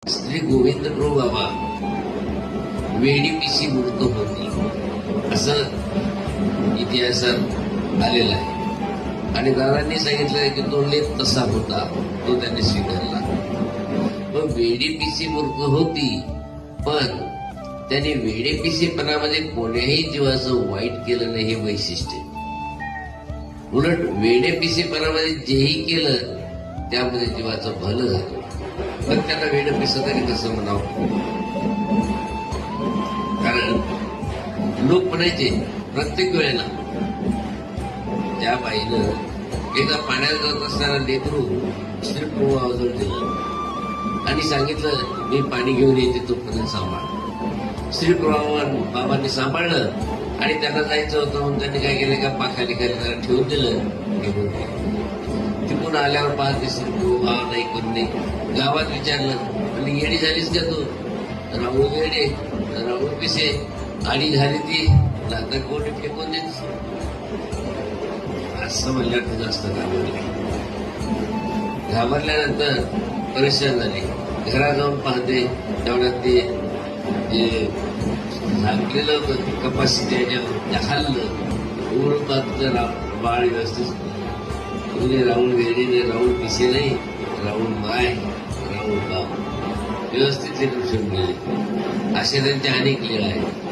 श्री गोविंद प्रभू बाबा वेडी पिशी मूर्त होती असं इतिहासात आलेलं आहे आणि दादांनी सांगितलं की तो लेप तसा होता तो त्यांनी स्वीकारला. मग वेडी पिशी मूर्त होती पण त्यांनी वेडेपिसीपणामध्ये कोण्याही जीवाचं वाईट केलं नाही हे वैशिष्ट्य. उलट वेडेपिसीपणामध्ये जेही केलं त्यामध्ये जीवाचं भलं झालं. पण त्यांना वेडपिस तरी कसं म्हणावं, कारण लोक म्हणायचे प्रत्येक वेळेला त्या बाईनं एकदा पाण्यात जात असताना लेकरू श्री प्रभू बाबाजवळ दिलं आणि सांगितलं मी पाणी घेऊन येते तोपर्यंत सांभाळ. श्री प्रभू बाबांनी सांभाळलं आणि त्यांना जायचं होतं म्हणून त्यांनी काय केलं का पाखाली खाली जरा ठेवून दिलं घेऊन गेलं. तिकडून आल्यावर पाहते श्री प्रभू बाबा नाही कोण नाही. गावात विचारलं म्हणजे येडी झालीस का तू? राहू वेडे राहू पिसे आडी झाली ती आता कोणी फेकून देत असं म्हणल्यावर जास्त घाबरले. घाबरल्यानंतर परेशान झाले. घरात जाऊन पाहते तेवढ्यात ते जे झाकलेलं होतं कपाशी त्याच्यावर हल्लं उघडून पाहतं बाळ व्यवस्थित म्हणजे राहून वेडीने राहून पिसे नाही राहून माय राहून बाप व्यवस्थित ते दृश्य मिळाले. असे त्यांचे अनेक लीळा आहेत.